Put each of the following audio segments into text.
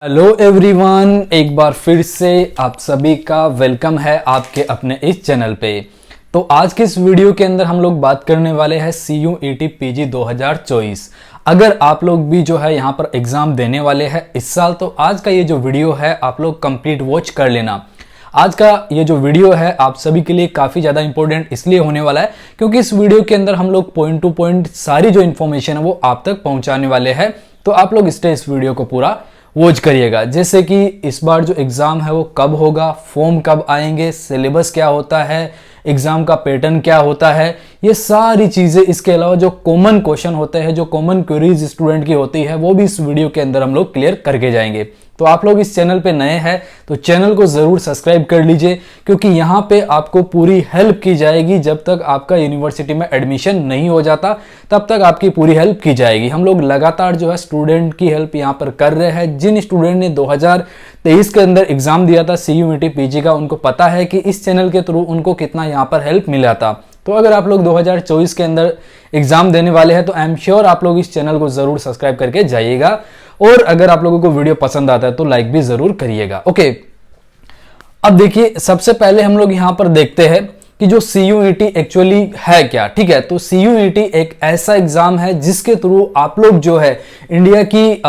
Hello everyone, एक बार फिर से आप सभी का वेलकम है आपके अपने इस चैनल पे। तो आज के इस वीडियो के अंदर हम लोग बात करने वाले हैं CUET PG 2024। अगर आप लोग भी जो है यहाँ पर एग्जाम देने वाले हैं इस साल, तो आज का ये जो वीडियो है आप लोग कंप्लीट वॉच कर लेना। आज का ये जो वीडियो है आप सभी के लिए काफ़ी ज़्यादा इंपॉर्टेंट इसलिए होने वाला है क्योंकि इस वीडियो के अंदर हम लोग पॉइंट टू पॉइंट सारी जो इन्फॉर्मेशन है वो आप तक पहुँचाने वाले हैं। तो आप लोग इस वीडियो को पूरा वॉच करिएगा। जैसे कि इस बार जो एग्ज़ाम है वो कब होगा, फॉर्म कब आएंगे, सिलेबस क्या होता है, एग्ज़ाम का पैटर्न क्या होता है, ये सारी चीज़ें, इसके अलावा जो कॉमन क्वेश्चन होते हैं, जो कॉमन क्वेरीज स्टूडेंट की होती है, वो भी इस वीडियो के अंदर हम लोग क्लियर करके जाएंगे। तो आप लोग इस चैनल पे नए हैं तो चैनल को ज़रूर सब्सक्राइब कर लीजिए क्योंकि यहाँ पे आपको पूरी हेल्प की जाएगी। जब तक आपका यूनिवर्सिटी में एडमिशन नहीं हो जाता तब तक आपकी पूरी हेल्प की जाएगी। हम लोग लगातार जो है स्टूडेंट की हेल्प यहाँ पर कर रहे हैं। जिन स्टूडेंट ने 2023 के अंदर एग्जाम दिया था CUET PG का, उनको पता है कि इस चैनल के थ्रू उनको कितना यहाँ पर हेल्प मिला था। तो अगर आप लोग 2024 के अंदर एग्जाम देने वाले हैं तो आई एम श्योर आप लोग इस चैनल को जरूर सब्सक्राइब करके जाइएगा। और अगर आप लोगों को वीडियो पसंद आता है तो लाइक भी जरूर करिएगा। ओके, अब देखिए, सबसे पहले हम लोग यहां पर देखते हैं कि जो CUET एक्चुअली है क्या। ठीक है, तो CUET एक ऐसा एग्जाम है जिसके थ्रू आप लोग जो है इंडिया की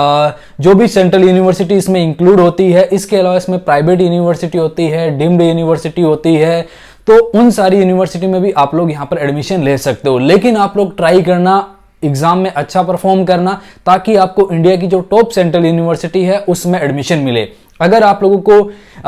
जो भी सेंट्रल यूनिवर्सिटी इसमें इंक्लूड होती है, इसके अलावा इसमें प्राइवेट यूनिवर्सिटी होती है, डीम्ड यूनिवर्सिटी होती है, तो उन सारी यूनिवर्सिटी में भी आप लोग यहां पर एडमिशन ले सकते हो। लेकिन आप लोग ट्राई करना एग्जाम में अच्छा परफॉर्म करना ताकि आपको इंडिया की जो टॉप सेंट्रल यूनिवर्सिटी है उसमें एडमिशन मिले। अगर आप लोगों को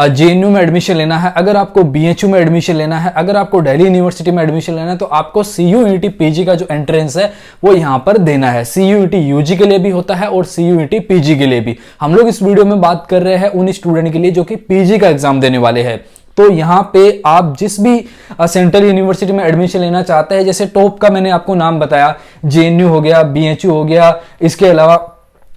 JNU में एडमिशन लेना है, अगर आपको BHU में एडमिशन लेना है, अगर आपको दिल्ली यूनिवर्सिटी में एडमिशन लेना है, तो आपको CUET PG का जो एंट्रेंस है वो यहां पर देना है। CUET UG के लिए भी होता है और CUET PG के लिए भी। हम लोग इस वीडियो में बात कर रहे हैं उन स्टूडेंट के लिए जो कि PG का एग्जाम देने वाले हैं। तो यहाँ पे आप जिस भी सेंट्रल यूनिवर्सिटी में एडमिशन लेना चाहते हैं, जैसे टॉप का मैंने आपको नाम बताया, JNU हो गया, BHU हो गया, इसके अलावा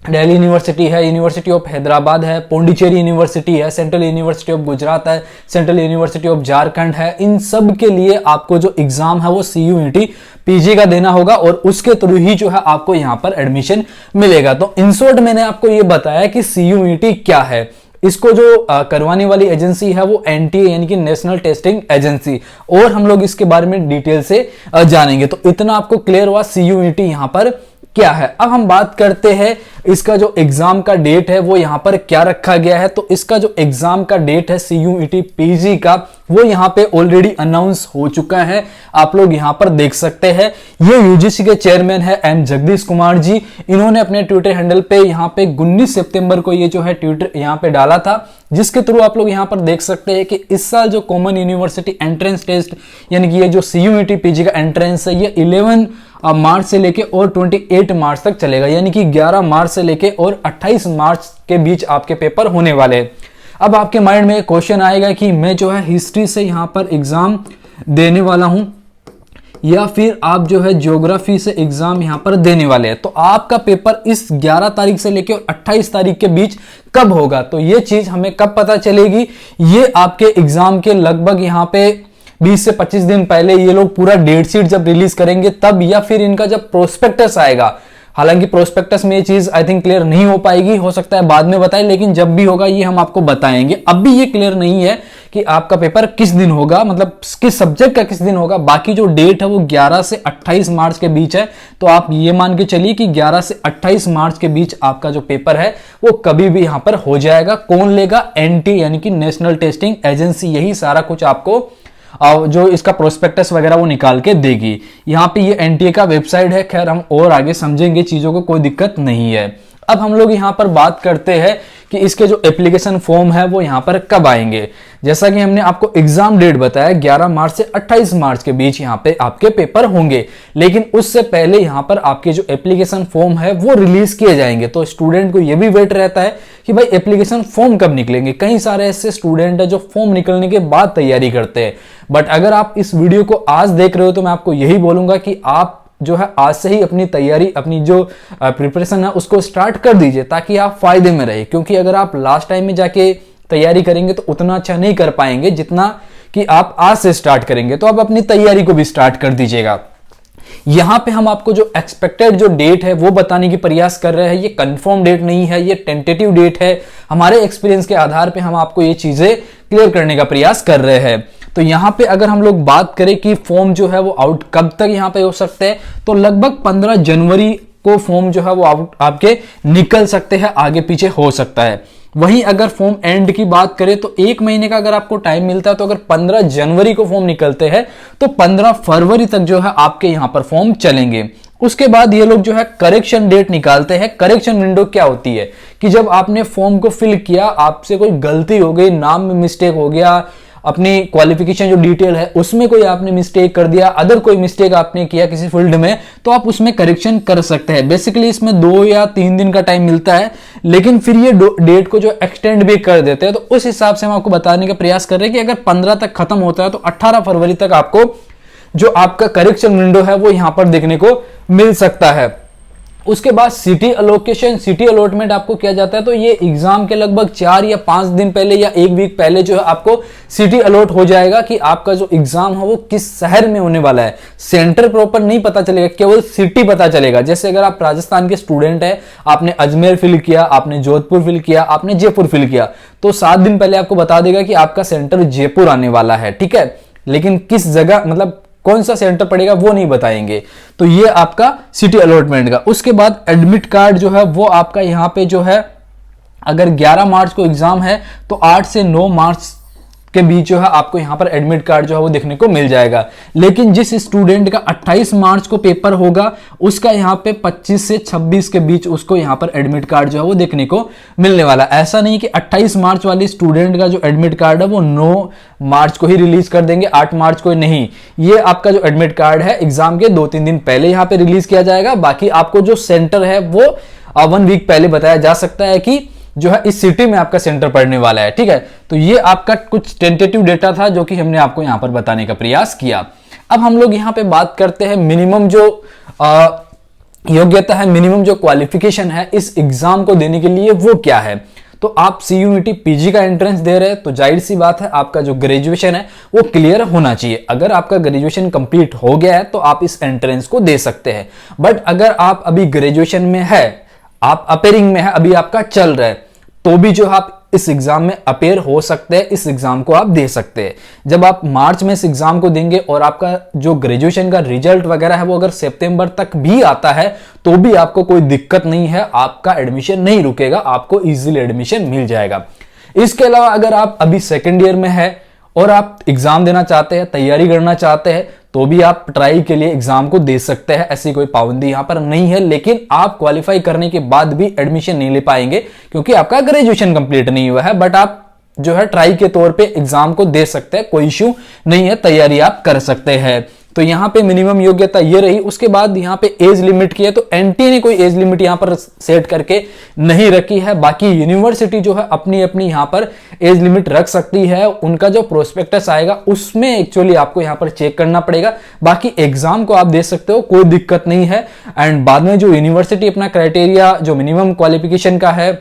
दिल्ली यूनिवर्सिटी है, यूनिवर्सिटी ऑफ हैदराबाद है, पौंडीचेरी यूनिवर्सिटी है, सेंट्रल यूनिवर्सिटी ऑफ गुजरात है, सेंट्रल यूनिवर्सिटी ऑफ झारखंड है, इन सब के लिए आपको जो एग्जाम है वो CUET PG का देना होगा और उसके थ्रू ही जो है आपको यहाँ पर एडमिशन मिलेगा। तो इन शॉर्ट मैंने आपको ये बताया कि CUET क्या है। इसको जो करवाने वाली एजेंसी है वो NTA यानी कि नेशनल टेस्टिंग एजेंसी, और हम लोग इसके बारे में डिटेल से जानेंगे। तो इतना आपको क्लियर हुआ CUET यहाँ पर क्या है। अब हम बात करते हैं इसका जो एग्जाम का डेट है वो यहाँ पर क्या रखा गया है। तो इसका जो एग्जाम का डेट है CUET PG का वो यहाँ पे ऑलरेडी अनाउंस हो चुका है, आप लोग यहाँ पर देख सकते हैं। ये UGC के चेयरमैन है M जगदीश कुमार जी। इन्होंने अपने ट्विटर हैंडल पे यहाँ पे 19 सितंबर को ये जो है ट्विटर यहाँ पे डाला था, जिसके थ्रू आप लोग यहाँ पर देख सकते हैं कि इस साल जो कॉमन यूनिवर्सिटी एंट्रेंस टेस्ट यानी कि ये जो CUET PG का एंट्रेंस है ये 11 मार्च से लेके और 28 मार्च तक चलेगा, यानी कि 11 मार्च से लेके और 28 मार्च के बीच आपके पेपर होने वाले हैं। अब आपके माइंड में एक क्वेश्चन आएगा कि मैं जो है हिस्ट्री से यहाँ पर एग्जाम देने वाला हूं या फिर आप जो है ज्योग्राफी से एग्जाम यहां पर देने वाले हैं, तो आपका पेपर इस 11 तारीख से लेकर 28 तारीख के बीच कब होगा। तो ये चीज हमें कब पता चलेगी, ये आपके एग्जाम के लगभग यहां पे 20 से 25 दिन पहले ये लोग पूरा डेट शीट जब रिलीज करेंगे तब, या फिर इनका जब प्रोस्पेक्टस आएगा। हालांकि प्रोस्पेक्टस में ये चीज आई थिंक क्लियर नहीं हो पाएगी, हो सकता है बाद में बताएं, लेकिन जब भी होगा ये हम आपको बताएंगे। अब भी ये क्लियर नहीं है कि आपका पेपर किस दिन होगा, मतलब किस सब्जेक्ट का किस दिन होगा। बाकी जो डेट है वो 11 से 28 मार्च के बीच है, तो आप ये मान के चलिए कि 11 से 28 मार्च के बीच आपका जो पेपर है वो कभी भी यहां पर हो जाएगा। कौन लेगा? NTA यानी कि नेशनल टेस्टिंग एजेंसी, यही सारा कुछ आपको जो इसका प्रोस्पेक्टस वगैरह वो निकाल के देगी। यहाँ पे ये NTA का वेबसाइट है, खैर हम और आगे समझेंगे चीजों को, कोई दिक्कत नहीं है। अब हम लोग यहाँ पर बात करते हैं कि इसके जो एप्लीकेशन फॉर्म है वो यहाँ पर कब आएंगे। जैसा कि हमने आपको एग्जाम डेट बताया 11 मार्च से 28 मार्च के बीच यहाँ पे आपके पेपर होंगे, लेकिन उससे पहले यहाँ पर आपके जो एप्लीकेशन फॉर्म है वो रिलीज किए जाएंगे। तो स्टूडेंट को ये भी वेट रहता है कि भाई एप्लीकेशन फॉर्म कब निकलेंगे। कई सारे ऐसे स्टूडेंट है जो फॉर्म निकलने के बाद तैयारी करते हैं, बट अगर आप इस वीडियो को आज देख रहे हो तो मैं आपको यही बोलूंगा कि आप जो है आज से ही अपनी तैयारी, अपनी जो प्रिपरेशन है उसको स्टार्ट कर दीजिए ताकि आप फायदे में रहे। क्योंकि अगर आप लास्ट टाइम में जाके तैयारी करेंगे तो उतना अच्छा नहीं कर पाएंगे जितना कि आप आज से स्टार्ट करेंगे। तो आप अपनी तैयारी को भी स्टार्ट कर दीजिएगा। यहां पे हम आपको जो एक्सपेक्टेड जो डेट है वो बताने की प्रयास कर रहे हैं। ये कंफर्म डेट नहीं है, ये टेंटेटिव डेट है। हमारे एक्सपीरियंस के आधार पे हम आपको ये चीजें क्लियर करने का प्रयास कर रहे हैं। तो यहां पे अगर हम लोग बात करें कि फॉर्म जो है वो आउट कब तक यहां पे हो सकते हैं, तो लगभग 15 जनवरी को फॉर्म जो है वो आउट आपके निकल सकते हैं, आगे पीछे हो सकता है। वहीं अगर फॉर्म एंड की बात करें तो 1 महीने का अगर आपको टाइम मिलता है, तो अगर 15 जनवरी को फॉर्म निकलते हैं तो 15 फरवरी तक जो है आपके यहां पर फॉर्म चलेंगे। उसके बाद ये लोग जो है करेक्शन डेट निकालते हैं। करेक्शन विंडो क्या होती है कि जब आपने फॉर्म को फिल किया, आपसे कोई गलती हो गई, नाम में मिस्टेक हो गया, अपनी क्वालिफिकेशन जो डिटेल है उसमें कोई आपने मिस्टेक कर दिया, अदर कोई मिस्टेक आपने किया किसी फील्ड में, तो आप उसमें करेक्शन कर सकते हैं। बेसिकली इसमें 2 या 3 दिन का टाइम मिलता है, लेकिन फिर ये डेट को जो एक्सटेंड भी कर देते हैं। तो उस हिसाब से हम आपको बताने का प्रयास कर रहे हैं कि अगर 15 तक खत्म होता है तो 18 फरवरी तक आपको जो आपका करेक्शन विंडो है वो यहां पर देखने को मिल सकता है। उसके बाद सिटी अलोकेशन, सिटी अलॉटमेंट आपको किया जाता है। तो ये एग्जाम के लगभग 4 या 5 दिन पहले या 1 वीक पहले जो है आपको सिटी अलॉट हो जाएगा कि आपका जो एग्जाम है वो किस शहर में होने वाला है। सेंटर प्रॉपर नहीं पता चलेगा, केवल सिटी पता चलेगा। जैसे अगर आप राजस्थान के स्टूडेंट है, आपने अजमेर फिल किया, आपने जोधपुर फिल किया, आपने जयपुर फिल किया, तो 7 दिन पहले आपको बता देगा कि आपका सेंटर जयपुर आने वाला है, ठीक है। लेकिन किस जगह, मतलब कौन सा सेंटर पड़ेगा वो नहीं बताएंगे। तो ये आपका सिटी अलॉटमेंट का। उसके बाद एडमिट कार्ड जो है वो आपका यहां पे जो है, अगर 11 मार्च को एग्जाम है तो 8 से 9 मार्च के बीच जो है आपको यहां पर एडमिट कार्ड जो है वो देखने को मिल जाएगा। लेकिन जिस स्टूडेंट का 28 मार्च को पेपर होगा, उसका यहां पे 25 से 26 के बीच उसको यहां पर एडमिट कार्ड जो है वो देखने को मिलने वाला। ऐसा नहीं कि 28 मार्च वाले स्टूडेंट का जो एडमिट कार्ड है वो 9 मार्च को ही रिलीज कर देंगे, 8 मार्च को नहीं। ये आपका जो एडमिट कार्ड है एग्जाम के 2-3 दिन पहले यहां पे रिलीज किया जाएगा। बाकी आपको जो सेंटर है वो 1 वीक पहले बताया जा सकता है कि जो है इस सिटी में आपका सेंटर पड़ने वाला है, ठीक है। तो ये आपका कुछ टेंटेटिव डेटा था जो कि हमने आपको यहां पर बताने का प्रयास किया। अब हम लोग यहां पे बात करते हैं मिनिमम जो योग्यता है, मिनिमम जो क्वालिफिकेशन है इस एग्जाम को देने के लिए वो क्या है। तो आप CUET PG का एंट्रेंस दे रहे हैं तो जाहिर सी बात है आपका जो ग्रेजुएशन है वो क्लियर होना चाहिए। अगर आपका ग्रेजुएशन कंप्लीट हो गया है तो आप इस एंट्रेंस को दे सकते हैं। बट अगर आप अभी ग्रेजुएशन में है, आप अपेयरिंग में है, अभी आपका चल रहा है, तो भी जो आप इस एग्जाम में अपेयर हो सकते हैं, इस एग्जाम को आप दे सकते हैं। जब आप मार्च में इस एग्जाम को देंगे और आपका जो ग्रेजुएशन का रिजल्ट वगैरह है वो अगर सितंबर तक भी आता है तो भी आपको कोई दिक्कत नहीं है, आपका एडमिशन नहीं रुकेगा, आपको इजीली एडमिशन मिल जाएगा। इसके अलावा अगर आप अभी सेकेंड ईयर में है और आप एग्जाम देना चाहते हैं, तैयारी करना चाहते हैं, तो भी आप ट्राई के लिए एग्जाम को दे सकते हैं। ऐसी कोई पाबंदी यहां पर नहीं है। लेकिन आप क्वालिफाई करने के बाद भी एडमिशन नहीं ले पाएंगे क्योंकि आपका ग्रेजुएशन कंप्लीट नहीं हुआ है। बट आप जो है ट्राई के तौर पे एग्जाम को दे सकते हैं, कोई इश्यू नहीं है, तैयारी आप कर सकते हैं। तो यहां पे मिनिमम योग्यता ये रही। उसके बाद यहां पे एज लिमिट की है, तो एनटीए ने कोई एज लिमिट यहां पर सेट करके नहीं रखी है। बाकी यूनिवर्सिटी जो है अपनी अपनी यहां पर एज लिमिट रख सकती है। उनका जो प्रोस्पेक्टस आएगा उसमें एक्चुअली आपको यहां पर चेक करना पड़ेगा। बाकी एग्जाम को आप दे सकते हो, कोई दिक्कत नहीं है। एंड बाद में जो यूनिवर्सिटी अपना क्राइटेरिया जो मिनिमम क्वालिफिकेशन का है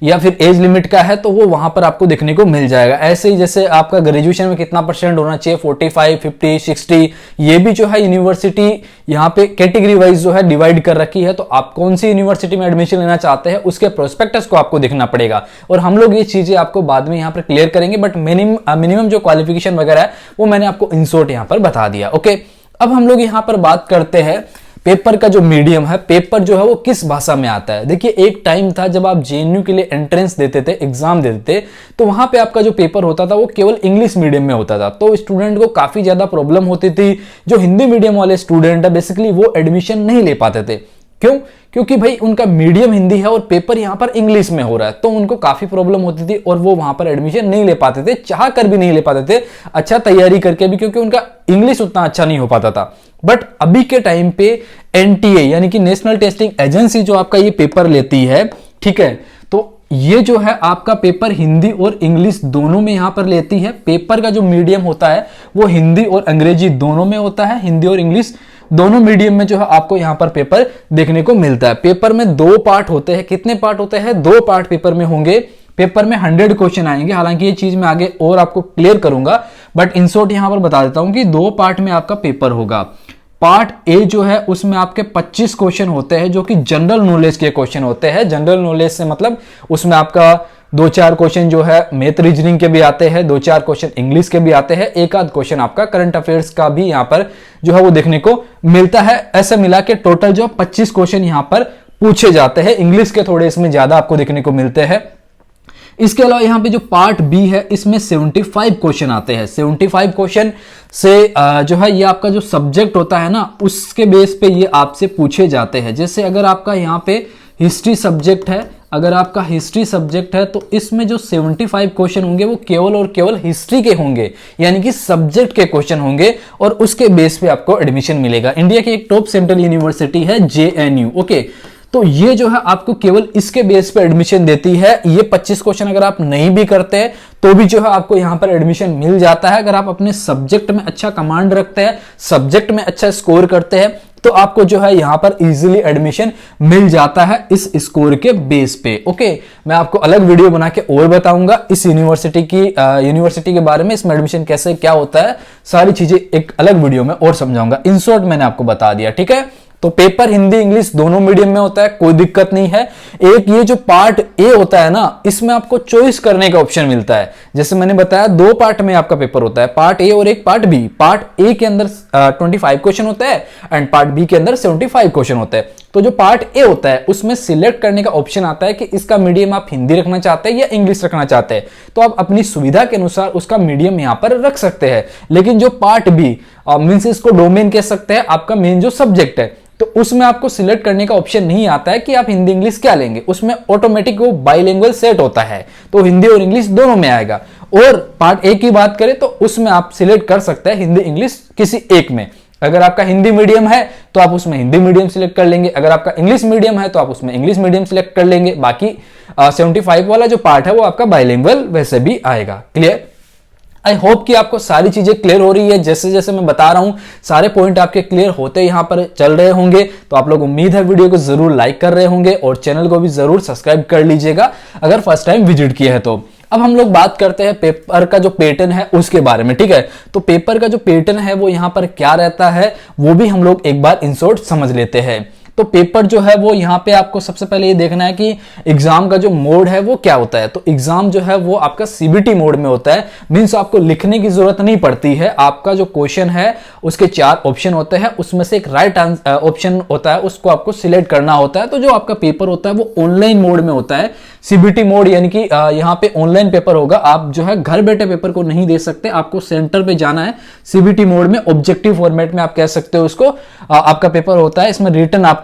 या फिर एज लिमिट का है तो वो वहां पर आपको देखने को मिल जाएगा। ऐसे ही जैसे आपका ग्रेजुएशन में कितना परसेंट होना चाहिए, 45, 50, 60, ये भी जो है यूनिवर्सिटी यहाँ पे कैटेगरी वाइज जो है डिवाइड कर रखी है। तो आप कौन सी यूनिवर्सिटी में एडमिशन लेना चाहते हैं उसके प्रोस्पेक्टस को आपको देखना पड़ेगा। और हम लोग ये चीजें आपको बाद में यहाँ पर क्लियर करेंगे। बट मिनिमम जो क्वालिफिकेशन वगैरह है वो मैंने आपको इन शॉर्ट यहाँ पर बता दिया। ओके, अब हम लोग यहाँ पर बात करते हैं पेपर का जो मीडियम है, पेपर जो है वो किस भाषा में आता है। देखिए एक टाइम था जब आप जेएनयू के लिए एंट्रेंस देते थे, एग्जाम देते थे, तो वहां पे आपका जो पेपर होता था वो केवल इंग्लिश मीडियम में होता था। तो स्टूडेंट को काफी ज्यादा प्रॉब्लम होती थी। जो हिंदी मीडियम वाले स्टूडेंट है बेसिकली वो एडमिशन नहीं ले पाते थे। क्यों? क्योंकि भाई उनका मीडियम हिंदी है और पेपर यहां पर इंग्लिश में हो रहा है, तो उनको काफी प्रॉब्लम होती थी और वो वहां पर एडमिशन नहीं ले पाते थे, चाह कर भी नहीं ले पाते थे, अच्छा तैयारी करके भी, क्योंकि उनका इंग्लिश उतना अच्छा नहीं हो पाता था। बट अभी के टाइम पे एनटीए यानी कि नेशनल टेस्टिंग एजेंसी जो आपका ये पेपर लेती है, ठीक है, तो ये जो है आपका पेपर हिंदी और इंग्लिश दोनों में यहां पर लेती है। पेपर का जो मीडियम होता है वो हिंदी और अंग्रेजी दोनों में होता है, हिंदी और इंग्लिश दोनों मीडियम में जो है आपको यहां पर पेपर देखने को मिलता है। पेपर में 2 पार्ट होते हैं। कितने पार्ट होते हैं? 2 पार्ट पेपर में होंगे। पेपर में 100 क्वेश्चन आएंगे। हालांकि ये चीज मैं आगे और आपको क्लियर करूंगा, बट इन शॉर्ट यहां पर बता देता हूं कि 2 पार्ट में आपका पेपर होगा। पार्ट ए जो है उसमें आपके 25 क्वेश्चन होते हैं जो कि जनरल नॉलेज के क्वेश्चन होते हैं। जनरल नॉलेज से मतलब उसमें आपका 2-4 क्वेश्चन जो है मैथ रीजनिंग के भी आते हैं, 2-4 क्वेश्चन इंग्लिश के भी आते हैं, एक आध क्वेश्चन आपका करंट अफेयर्स का भी यहां पर जो है वो देखने को मिलता है। ऐसे मिला के टोटल जो 25 क्वेश्चन यहां पर पूछे जाते हैं। इंग्लिश के थोड़े इसमें ज्यादा आपको देखने को मिलते हैं। इसके अलावा यहाँ पे जो पार्ट बी है इसमें 75 क्वेश्चन आते हैं। 75 क्वेश्चन से जो है ये आपका जो सब्जेक्ट होता है ना उसके बेस पे ये आपसे पूछे जाते हैं। जैसे अगर आपका यहाँ पे हिस्ट्री सब्जेक्ट है, अगर आपका हिस्ट्री सब्जेक्ट है तो इसमें जो 75 क्वेश्चन होंगे वो केवल और केवल हिस्ट्री के होंगे, यानी कि सब्जेक्ट के क्वेश्चन होंगे और उसके बेस पे आपको एडमिशन मिलेगा। इंडिया की एक टॉप सेंट्रल यूनिवर्सिटी है JNU। ओके, तो ये जो है आपको केवल इसके बेस पे एडमिशन देती है। ये 25 क्वेश्चन अगर आप नहीं भी करते हैं तो भी जो है आपको यहां पर एडमिशन मिल जाता है। अगर आप अपने सब्जेक्ट में अच्छा कमांड रखते हैं, सब्जेक्ट में अच्छा स्कोर करते हैं तो आपको जो है यहां पर इजीली एडमिशन मिल जाता है इस स्कोर के बेस पे। ओके, मैं आपको अलग वीडियो बना के और बताऊंगा इस यूनिवर्सिटी के बारे में, इसमें एडमिशन कैसे क्या होता है, सारी चीजें एक अलग वीडियो में और समझाऊंगा। इन शॉर्ट मैंने आपको बता दिया, ठीक है। तो पेपर हिंदी इंग्लिश दोनों मीडियम में होता है, कोई दिक्कत नहीं है। एक ये जो पार्ट ए होता है ना इसमें आपको चॉइस करने का ऑप्शन मिलता है। जैसे मैंने बताया 2 पार्ट में आपका पेपर होता है, पार्ट ए और एक पार्ट बी। पार्ट ए के अंदर 25 क्वेश्चन होता है एंड पार्ट बी के अंदर 75 क्वेश्चन होते हैं। तो जो पार्ट ए होता है उसमें सिलेक्ट करने का ऑप्शन आता है कि इसका मीडियम आप हिंदी रखना चाहते हैं या इंग्लिश रखना चाहते हैं, तो आप अपनी सुविधा के अनुसार उसका मीडियम यहां पर रख सकते हैं। लेकिन जो पार्ट बी मीन्स इसको डोमेन कह सकते हैं, आपका मेन जो सब्जेक्ट है, तो उसमें आपको सिलेक्ट करने का ऑप्शन नहीं आता है कि आप हिंदी इंग्लिश क्या लेंगे। उसमें ऑटोमेटिक वो बाइलिंगुअल सेट होता है, तो हिंदी और इंग्लिश दोनों में आएगा। और पार्ट ए की बात करें तो उसमें आप सिलेक्ट कर सकते हैं हिंदी इंग्लिश किसी एक में। अगर आपका हिंदी मीडियम है तो आप उसमें हिंदी मीडियम सिलेक्ट कर लेंगे, अगर आपका इंग्लिश मीडियम है तो आप उसमें इंग्लिश मीडियम सिलेक्ट कर लेंगे। बाकी 75 वाला जो पार्ट है वो आपका बाइलिंगुअल वैसे भी आएगा। क्लियर? आई होप कि आपको सारी चीजें क्लियर हो रही है। जैसे जैसे मैं बता रहा हूं सारे पॉइंट आपके क्लियर होते यहां पर चल रहे होंगे। तो आप लोग उम्मीद है वीडियो को जरूर लाइक कर रहे होंगे और चैनल को भी जरूर सब्सक्राइब कर लीजिएगा अगर फर्स्ट टाइम विजिट किया है तो। अब हम लोग बात करते हैं पेपर का जो पैटर्न है उसके बारे में, ठीक है। तो पेपर का जो पैटर्न है वो यहां पर क्या रहता है वो भी हम लोग एक बार इन शॉर्ट समझ लेते हैं। तो पेपर जो है वो यहाँ पे आपको सबसे पहले ये देखना है कि एग्जाम का जो मोड है वो क्या होता है। तो एग्जाम जो है वो आपका CBT मोड में होता है, मींस आपको लिखने की जरूरत नहीं पड़ती है। आपका जो क्वेश्चन है उसके 4 ऑप्शन होते हैं, उसमें से एक राइट ऑप्शन होता है, उसको आपको सिलेक्ट करना होता है। तो जो आपका पेपर होता है वो ऑनलाइन मोड में होता है, CBT मोड, यानी कि यहाँ पे ऑनलाइन पेपर होगा। आप जो है घर बैठे पेपर को नहीं दे सकते, आपको सेंटर पे जाना है। CBT मोड में ऑब्जेक्टिव फॉर्मेट में आप कह सकते हो उसको, आपका पेपर होता है। इसमें रिटन आपको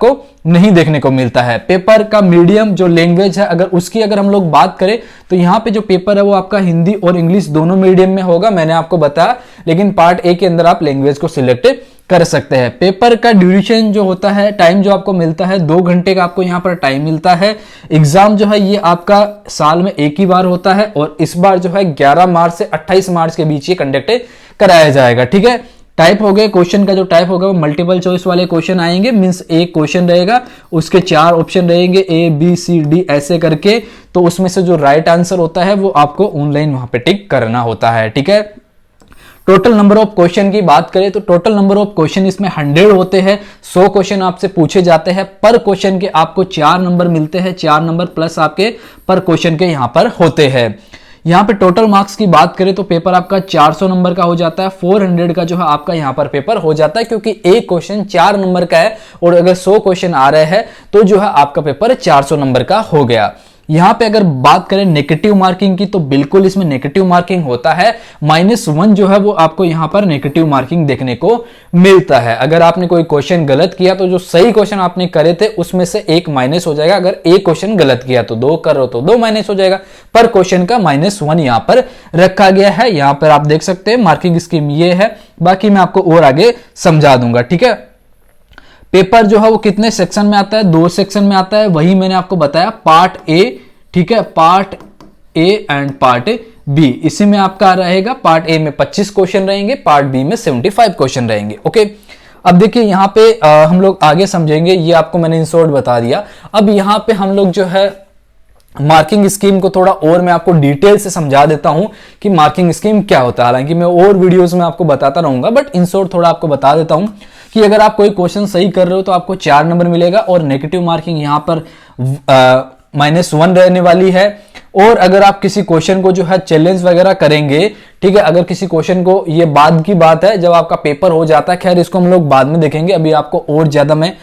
नहीं देखने को मिलता है। पेपर का मीडियम जो लैंग्वेज है अगर हम लोग बात करें तो यहाँ पे जो पेपर है वो आपका हिंदी और इंग्लिश दोनों मीडियम में होगा, मैंने आपको बताया। लेकिन पार्ट ए के अंदर आप लैंग्वेज को सिलेक्ट कर सकते हैं। पेपर का ड्यूरेशन जो होता है, टाइम जो आपको मिलता है 2 घंटे का आपको यहाँ पर टाइम मिलता है। एग्जाम जो है ये आपका साल में एक ही बार होता है और इस बार जो है 11 मार्च से 28 मार्च के बीच ये कंडक्ट कराया जाएगा, ठीक है। टाइप हो गए, क्वेश्चन का जो टाइप होगा वो मल्टीपल चॉइस वाले क्वेश्चन आएंगे, मींस एक क्वेश्चन रहेगा उसके 4 ऑप्शन रहेंगे ABCD ऐसे करके। तो उसमें से जो राइट आंसर होता है वो आपको ऑनलाइन वहां पे टिक करना होता है, ठीक है। टोटल नंबर ऑफ क्वेश्चन की बात करें तो टोटल नंबर ऑफ क्वेश्चन इसमें 100 होते हैं। 100 क्वेश्चन आपसे पूछे जाते हैं, पर क्वेश्चन के आपको 4 नंबर मिलते हैं, 4 नंबर प्लस आपके पर क्वेश्चन के यहां पर होते हैं। यहाँ पे टोटल मार्क्स की बात करें तो पेपर आपका 400 नंबर का हो जाता है। 400 का जो है आपका यहाँ पर पेपर हो जाता है, क्योंकि एक क्वेश्चन 4 नंबर का है और अगर 100 क्वेश्चन आ रहे हैं तो जो है आपका पेपर 400 नंबर का हो गया। यहां पे अगर बात करें नेगेटिव मार्किंग की तो बिल्कुल इसमें नेगेटिव मार्किंग होता है। -1 जो है वो आपको यहां पर नेगेटिव मार्किंग देखने को मिलता है। अगर आपने कोई क्वेश्चन गलत किया तो जो सही क्वेश्चन आपने करे थे उसमें से 1 माइनस हो जाएगा। अगर एक क्वेश्चन गलत किया तो 2 कर रहे हो तो 2 माइनस हो जाएगा। पर क्वेश्चन का -1 यहां पर रखा गया है। यहां पर आप देख सकते हैं मार्किंग स्कीम ये है, बाकी मैं आपको और आगे समझा दूंगा, ठीक है। पेपर जो है वो कितने सेक्शन में आता है? 2 सेक्शन में आता है, वही मैंने आपको बताया, पार्ट ए, ठीक है, part A and part B. इसी में आपका रहेगा, पार्ट ए में 25 क्वेश्चन रहेंगे, पार्ट बी में 75 क्वेश्चन रहेंगे। ओके, अब देखिए यहां पे हम लोग आगे समझेंगे, ये आपको मैंने इन शॉर्ट बता दिया। अब यहां पे हम लोग जो है मार्किंग स्कीम को थोड़ा और मैं आपको डिटेल से समझा देता हूं कि मार्किंग स्कीम क्या होता है। हालांकि मैं और वीडियोस में आपको बताता रहूंगा, बट इन शॉर्ट थोड़ा आपको बता देता हूं। कि अगर आप कोई क्वेश्चन सही कर रहे हो तो आपको 4 नंबर मिलेगा और नेगेटिव मार्किंग यहाँ पर -1 रहने वाली है। और अगर आप किसी क्वेश्चन को जो है चैलेंज वगैरह करेंगे, ठीक है, अगर किसी क्वेश्चन को, ये बाद की बात है जब आपका पेपर हो जाता है, खैर इसको हम लोग बाद में देखेंगे, अभी आपको और ज्यादा मैं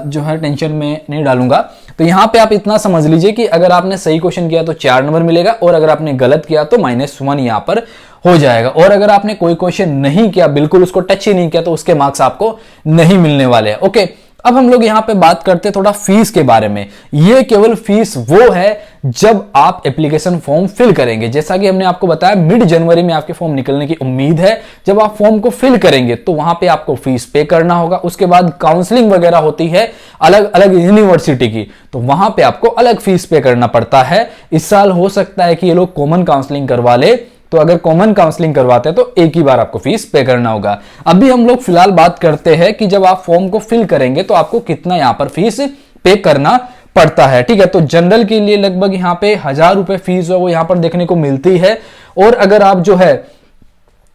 जो है टेंशन में नहीं डालूंगा। तो यहां पे आप इतना समझ लीजिए कि अगर आपने सही क्वेश्चन किया तो 4 नंबर मिलेगा और अगर आपने गलत किया तो -1 यहां पर हो जाएगा। और अगर आपने कोई क्वेश्चन नहीं किया, बिल्कुल उसको टच ही नहीं किया, तो उसके मार्क्स आपको नहीं मिलने वाले हैं। ओके, अब हम लोग यहां पे बात करते हैं थोड़ा फीस के बारे में। ये केवल फीस वो है जब आप एप्लीकेशन फॉर्म फिल करेंगे। जैसा कि हमने आपको बताया मिड जनवरी में आपके फॉर्म निकलने की उम्मीद है। जब आप फॉर्म को फिल करेंगे तो वहां पे आपको फीस पे करना होगा। उसके बाद काउंसलिंग वगैरह होती है अलग अलग यूनिवर्सिटी की, तो वहां पे आपको अलग फीस पे करना पड़ता है। इस साल हो सकता है कि ये लोग कॉमन काउंसलिंग करवा ले, तो अगर कॉमन काउंसलिंग करवाते हैं तो एक ही बार आपको फीस पे करना होगा। अभी हम लोग फिलहाल बात करते हैं कि जब आप फॉर्म को फिल करेंगे तो आपको कितना यहां पर फीस पे करना पड़ता है। ठीक है, तो जनरल के लिए लगभग यहां पे 1000 रुपए फीस है वो यहां पर देखने को मिलती है। और अगर आप जो है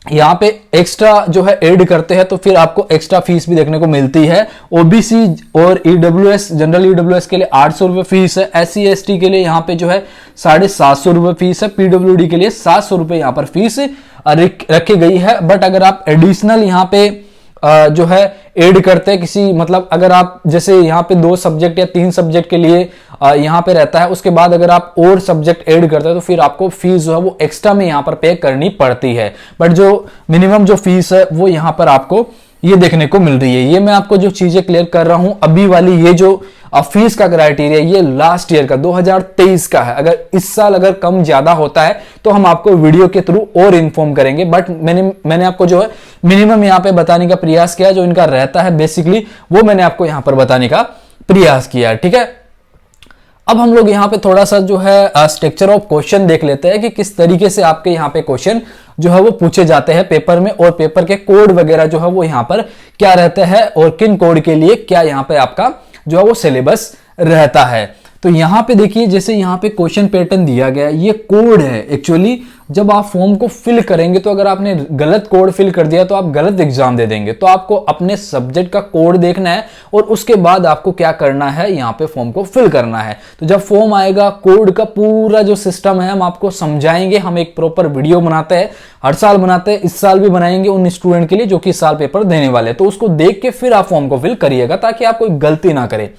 यहां पे एक्स्ट्रा जो है ऐड करते हैं तो फिर आपको एक्स्ट्रा फीस भी देखने को मिलती है। ओबीसी और ईडब्ल्यूएस, जनरल ईडब्ल्यूएस के लिए 800 रुपए फीस है। एससी एसटी के लिए यहां पे जो है 750 रुपए फीस है। पीडब्ल्यूडी के लिए 700 रुपए यहां पर फीस रखी गई है। बट अगर आप एडिशनल यहां पे जो है ऐड करते हैं किसी, मतलब अगर आप जैसे यहाँ पे 2 सब्जेक्ट या 3 सब्जेक्ट के लिए यहाँ पे रहता है, उसके बाद अगर आप और सब्जेक्ट ऐड करते हैं तो फिर आपको फीस जो है वो एक्स्ट्रा में यहाँ पर पे करनी पड़ती है। बट जो मिनिमम जो फीस है वो यहाँ पर आपको ये देखने को मिल रही है। ये मैं आपको जो चीजें क्लियर कर रहा हूं, अभी वाली ये जो फीस का क्राइटेरिया ये लास्ट ईयर का 2023 का है। अगर इस साल अगर कम ज्यादा होता है तो हम आपको वीडियो के थ्रू और इन्फॉर्म करेंगे। बट मैंने आपको जो है मिनिमम यहाँ पे बताने का प्रयास किया, जो इनका रहता है बेसिकली वो मैंने आपको यहाँ पर बताने का प्रयास किया। ठीक है, अब हम लोग यहाँ पे थोड़ा सा जो है स्ट्रक्चर ऑफ क्वेश्चन देख लेते हैं कि किस तरीके से आपके यहाँ पे क्वेश्चन जो है वो पूछे जाते हैं पेपर में, और पेपर के कोड वगैरह जो है वो यहाँ पर क्या रहते हैं और किन कोड के लिए क्या यहाँ पे आपका जो है वो सिलेबस रहता है। तो यहाँ पे देखिए, जैसे यहाँ पे क्वेश्चन पैटर्न दिया गया है, ये कोड है एक्चुअली। जब आप फॉर्म को फिल करेंगे तो अगर आपने गलत कोड फिल कर दिया तो आप गलत एग्जाम दे देंगे। तो आपको अपने सब्जेक्ट का कोड देखना है और उसके बाद आपको क्या करना है, यहाँ पे फॉर्म को फिल करना है। तो जब फॉर्म आएगा, कोड का पूरा जो सिस्टम है हम आपको समझाएंगे। हम एक प्रॉपर वीडियो बनाते हैं, हर साल बनाते हैं, इस साल भी बनाएंगे उन स्टूडेंट के लिए जो कि इस साल पेपर देने वाले हैं। तो उसको देख के फिर आप फॉर्म को फिल करिएगा ताकि आप कोई गलती ना करें।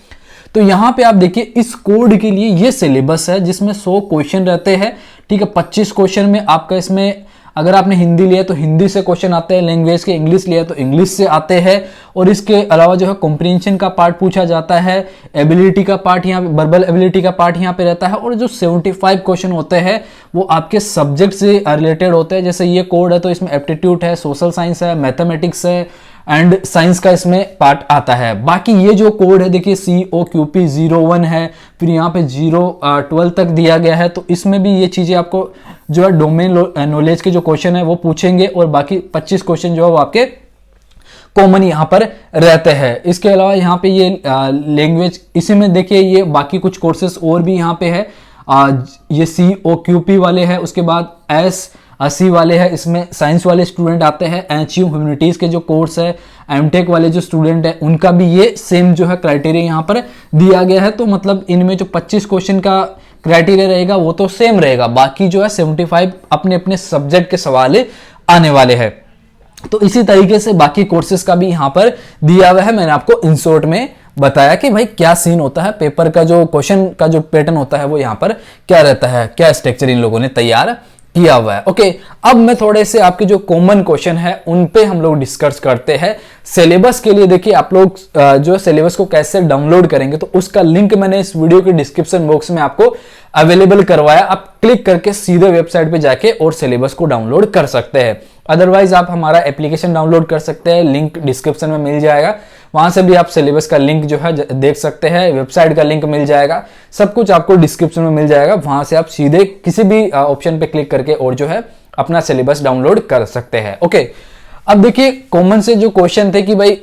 तो यहां पे आप देखिए इस कोड के लिए ये सिलेबस है जिसमें 100 क्वेश्चन रहते हैं। ठीक है, 25 क्वेश्चन में आपका, इसमें अगर आपने हिंदी लिया तो हिंदी से क्वेश्चन आते हैं, लैंग्वेज के इंग्लिश लिया तो इंग्लिश से आते हैं, और इसके अलावा जो है कॉम्प्रिहेंशन का पार्ट पूछा जाता है, एबिलिटी का पार्ट यहाँ पे, वर्बल एबिलिटी का पार्ट यहाँ पे रहता है, और जो 75 क्वेश्चन होते हैं वो आपके सब्जेक्ट से रिलेटेड होते हैं। जैसे ये कोड है तो इसमें एप्टीट्यूड है, सोशल साइंस है, मैथमेटिक्स है एंड साइंस का इसमें पार्ट आता है। बाकी ये जो कोड है देखिए COQP01 है, फिर यहाँ पे 0-12 तक दिया गया है। तो इसमें भी ये चीजें आपको जो है डोमेन नॉलेज के जो क्वेश्चन है वो पूछेंगे, और बाकी 25 क्वेश्चन जो है वो आपके कॉमन यहाँ पर रहते हैं। इसके अलावा यहाँ पे ये लैंग्वेज, इसी में देखिए ये बाकी कुछ कोर्सेस और भी यहाँ पे है। ये COQP वाले हैं, उसके बाद S80 वाले हैं, इसमें साइंस वाले स्टूडेंट आते हैं। HU ह्यूमैनिटीज के जो कोर्स है, एमटेक वाले जो स्टूडेंट है उनका भी ये सेम जो है क्राइटेरिया यहाँ पर दिया गया है। तो मतलब इनमें जो 25 क्वेश्चन का क्राइटेरिया रहेगा वो तो सेम रहेगा, बाकी जो है 75 अपने अपने सब्जेक्ट के सवाल आने वाले हैं। तो इसी तरीके से बाकी कोर्सेज का भी यहाँ पर दिया हुआ है। मैंने आपको इन शॉर्ट में बताया कि भाई क्या सीन होता है, पेपर का जो क्वेश्चन का जो पैटर्न होता है वो यहाँ पर क्या रहता है, क्या स्ट्रक्चर इन लोगों ने तैयार किया हुआ है। ओके, अब मैं थोड़े से आपके जो कॉमन क्वेश्चन है उन पे हम लोग डिस्कस करते हैं। सिलेबस के लिए देखिए, आप लोग जो सिलेबस को कैसे डाउनलोड करेंगे तो उसका लिंक मैंने इस वीडियो के डिस्क्रिप्शन बॉक्स में आपको अवेलेबल करवाया। आप क्लिक करके सीधे वेबसाइट पे जाके और सिलेबस को डाउनलोड कर सकते हैं। अदरवाइज आप हमारा एप्लीकेशन डाउनलोड कर सकते हैं, लिंक डिस्क्रिप्शन में मिल जाएगा, वहां से भी आप सिलेबस का लिंक जो है देख सकते हैं। वेबसाइट का लिंक मिल जाएगा, सब कुछ आपको डिस्क्रिप्शन में मिल जाएगा। वहां से आप सीधे किसी भी ऑप्शन पे क्लिक करके और जो है अपना सिलेबस डाउनलोड कर सकते हैं। ओके, अब देखिए कॉमन से जो क्वेश्चन थे कि भाई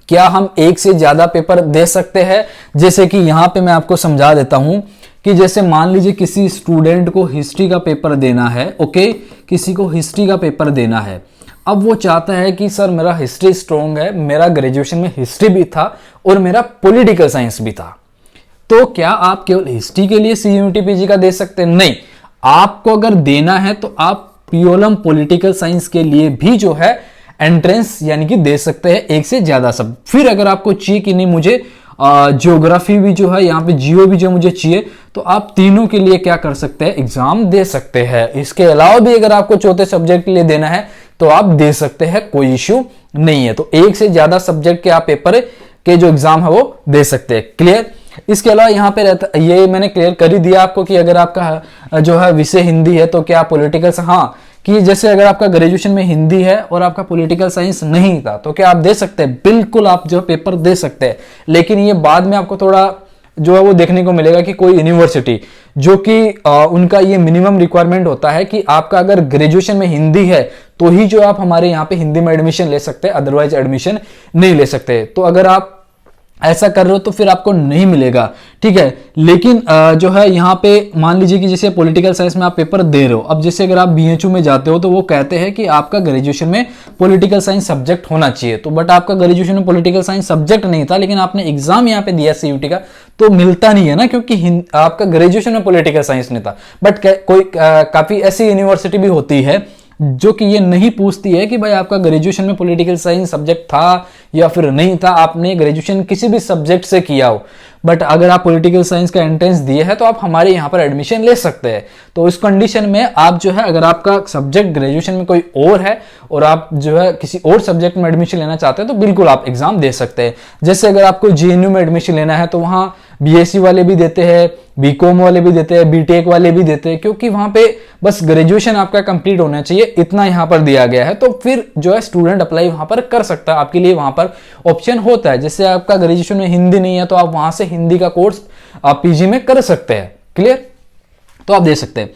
क्या हम एक से ज्यादा पेपर दे सकते हैं। जैसे कि यहां पे मैं आपको समझा देता हूं कि जैसे मान लीजिए किसी स्टूडेंट को हिस्ट्री का पेपर देना है। ओके, किसी को हिस्ट्री का पेपर देना है, अब वो चाहता है कि सर मेरा हिस्ट्री स्ट्रॉन्ग है, मेरा ग्रेजुएशन में हिस्ट्री भी था और मेरा पॉलिटिकल साइंस भी था, तो क्या आप केवल हिस्ट्री के लिए CUET PG का दे सकते हैं? नहीं, आपको अगर देना है तो आप POLM पॉलिटिकल साइंस के लिए भी जो है एंट्रेंस यानी कि दे सकते हैं, एक से ज्यादा सब। फिर अगर आपको चाहिए कि नहीं मुझे ज्योग्राफी भी जो है, यहाँ पे जियो भी जो मुझे चाहिए, तो आप तीनों के लिए क्या कर सकते हैं, एग्जाम दे सकते हैं। इसके अलावा भी अगर आपको चौथे सब्जेक्ट के लिए देना है तो आप दे सकते हैं, कोई इश्यू नहीं है। तो एक से ज्यादा सब्जेक्ट के आप पेपर के जो एग्जाम है वो दे सकते हैं। क्लियर? इसके अलावा यहाँ पे रहता, ये मैंने क्लियर कर ही दिया आपको कि अगर आपका जो है विषय हिंदी है तो क्या पॉलिटिकल, हाँ, कि जैसे अगर आपका ग्रेजुएशन में हिंदी है और आपका पॉलिटिकल साइंस नहीं था तो क्या आप दे सकते हैं? बिल्कुल, आप जो पेपर दे सकते हैं। लेकिन ये बाद में आपको थोड़ा जो है वो देखने को मिलेगा कि कोई यूनिवर्सिटी जो कि उनका ये मिनिमम रिक्वायरमेंट होता है कि आपका अगर ग्रेजुएशन में हिंदी है तो ही जो आप हमारे यहाँ पे हिंदी में एडमिशन ले सकते हैं, अदरवाइज एडमिशन नहीं ले सकते। तो अगर आप ऐसा कर रहे हो तो फिर आपको नहीं मिलेगा, ठीक है। लेकिन जो है यहाँ पे मान लीजिए कि जैसे पॉलिटिकल साइंस में आप पेपर दे रहे हो, अब जैसे अगर आप BHU में जाते हो तो वो कहते हैं कि आपका ग्रेजुएशन में पॉलिटिकल साइंस सब्जेक्ट होना चाहिए, तो बट आपका ग्रेजुएशन में पॉलिटिकल साइंस सब्जेक्ट नहीं था, लेकिन आपने एग्जाम यहाँ पे दिया CUET का, तो मिलता नहीं है ना, क्योंकि आपका ग्रेजुएशन में पॉलिटिकल साइंस नहीं था। बट कोई काफी ऐसी यूनिवर्सिटी भी होती है जो कि ये नहीं पूछती है कि भाई आपका ग्रेजुएशन में पॉलिटिकल साइंस सब्जेक्ट था या फिर नहीं था, आपने ग्रेजुएशन किसी भी सब्जेक्ट से किया हो, बट अगर आप पॉलिटिकल साइंस का एंट्रेंस दिए है तो आप हमारे यहाँ पर एडमिशन ले सकते हैं। तो इस कंडीशन में आप जो है, अगर आपका सब्जेक्ट ग्रेजुएशन में कोई और है और आप जो है किसी और सब्जेक्ट में एडमिशन लेना चाहते हैं तो बिल्कुल आप एग्जाम दे सकते हैं। जैसे अगर आपको JNU में एडमिशन लेना है तो वहाँ BSc वाले भी देते हैं, BCom वाले भी देते हैं, BTech वाले भी देते हैं, क्योंकि वहां पे बस ग्रेजुएशन आपका कंप्लीट होना चाहिए, इतना यहाँ पर दिया गया है। तो फिर जो है स्टूडेंट अप्लाई वहां पर कर सकता है, आपके लिए वहां पर ऑप्शन होता है। जैसे आपका ग्रेजुएशन में हिंदी नहीं है तो आप वहां से हिंदी का कोर्स आप PG में कर सकते हैं। क्लियर? तो आप दे सकते हैं।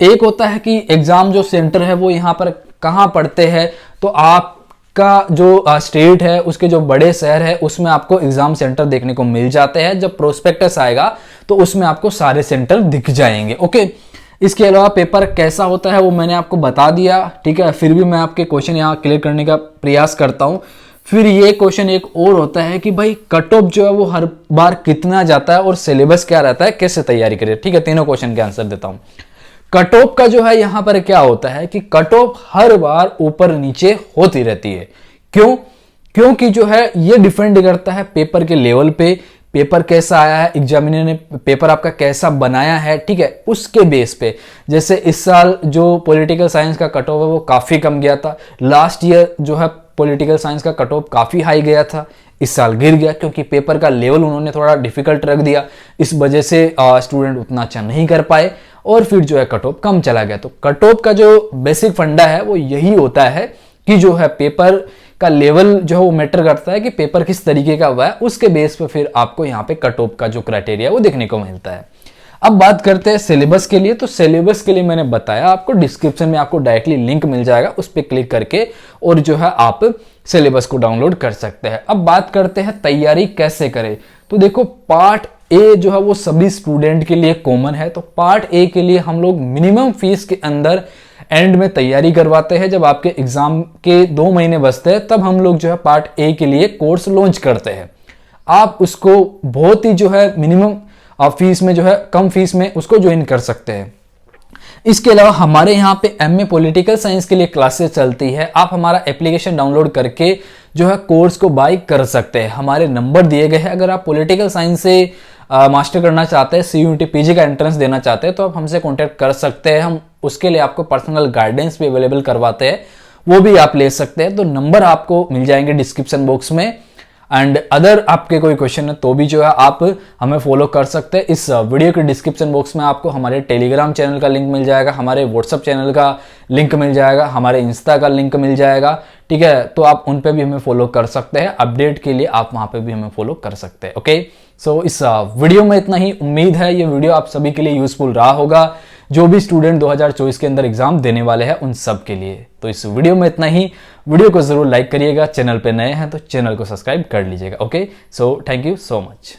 एक होता है कि एग्जाम जो सेंटर है वो यहाँ पर कहाँ पढ़ते हैं, तो आप का जो स्टेट है उसके जो बड़े शहर है उसमें आपको एग्जाम सेंटर देखने को मिल जाते हैं। जब प्रोस्पेक्टस आएगा तो उसमें आपको सारे सेंटर दिख जाएंगे। ओके, इसके अलावा पेपर कैसा होता है वो मैंने आपको बता दिया, ठीक है। फिर भी मैं आपके क्वेश्चन यहाँ क्लियर करने का प्रयास करता हूँ। फिर ये क्वेश्चन एक और होता है कि भाई कट ऑफ जो है वो हर बार कितना जाता है और सिलेबस क्या रहता है, कैसे तैयारी करें, ठीक है। तीनों क्वेश्चन के आंसर देता हूँ। कट ऑफ का जो है यहां पर क्या होता है कि कट ऑफ हर बार ऊपर नीचे होती रहती है। क्यों? क्योंकि जो है ये डिपेंड करता है पेपर के लेवल पे, पेपर कैसा आया है, एग्जामिनर ने पेपर आपका कैसा बनाया है, ठीक है, उसके बेस पे। जैसे इस साल जो पॉलिटिकल साइंस का कट ऑफ है वो काफी कम गया था। लास्ट ईयर जो है पॉलिटिकल साइंस का कट ऑफ काफी हाई गया था, इस साल गिर गया क्योंकि पेपर का लेवल उन्होंने थोड़ा डिफिकल्ट रख दिया। इस वजह से स्टूडेंट उतना अच्छा नहीं कर पाए और फिर जो है कट ऑफ कम चला गया। तो कट ऑफ का जो बेसिक फंडा है वो यही होता है कि जो है पेपर का लेवल जो है वो मैटर करता है कि पेपर किस तरीके का हुआ है, उसके बेस पे फिर आपको यहाँ पे कट ऑफ का जो क्राइटेरिया है वो देखने को मिलता है। अब बात करते हैं सिलेबस के लिए। तो सिलेबस के लिए मैंने बताया आपको, डिस्क्रिप्शन में आपको डायरेक्टली लिंक मिल जाएगा, उस पर क्लिक करके और जो है आप सिलेबस को डाउनलोड कर सकते हैं। अब बात करते हैं तैयारी कैसे करें। तो देखो, पार्ट ए जो है वो सभी स्टूडेंट के लिए कॉमन है। तो पार्ट ए के लिए हम लोग मिनिमम फीस के अंदर एंड में तैयारी करवाते हैं। जब आपके एग्जाम के 2 महीने बचते हैं तब हम लोग जो है पार्ट ए के लिए कोर्स लॉन्च करते हैं। आप उसको बहुत ही जो है मिनिमम फीस में, जो है कम फीस में उसको ज्वाइन कर सकते हैं। इसके अलावा हमारे यहाँ पे MA पॉलिटिकल साइंस के लिए क्लासेस चलती है। आप हमारा एप्लीकेशन डाउनलोड करके जो है कोर्स को बाय कर सकते हैं। हमारे नंबर दिए गए हैं। अगर आप पॉलिटिकल साइंस से मास्टर करना चाहते हैं, CUET PG का एंट्रेंस देना चाहते हैं, तो आप हमसे कांटेक्ट कर सकते हैं। हम उसके लिए आपको पर्सनल गाइडेंस भी अवेलेबल करवाते हैं, वो भी आप ले सकते हैं। तो नंबर आपको मिल जाएंगे डिस्क्रिप्शन बॉक्स में। एंड अदर आपके कोई क्वेश्चन है तो भी जो है आप हमें फॉलो कर सकते हैं। इस वीडियो के डिस्क्रिप्शन बॉक्स में आपको हमारे टेलीग्राम चैनल का लिंक मिल जाएगा, हमारे व्हाट्सएप चैनल का लिंक मिल जाएगा, हमारे इंस्टा का लिंक मिल जाएगा, ठीक है। तो आप उन पे भी हमें फॉलो कर सकते हैं। अपडेट के लिए आप वहां पे भी हमें फॉलो कर सकते हैं। ओके, सो इस वीडियो में इतना ही। उम्मीद है ये वीडियो आप सभी के लिए यूजफुल रहा होगा, जो भी स्टूडेंट 2024 के अंदर एग्जाम देने वाले हैं उन सब के लिए। तो इस वीडियो में इतना ही। वीडियो को जरूर लाइक करिएगा, चैनल पे नए हैं तो चैनल को सब्सक्राइब कर लीजिएगा। Okay, so thank you so much.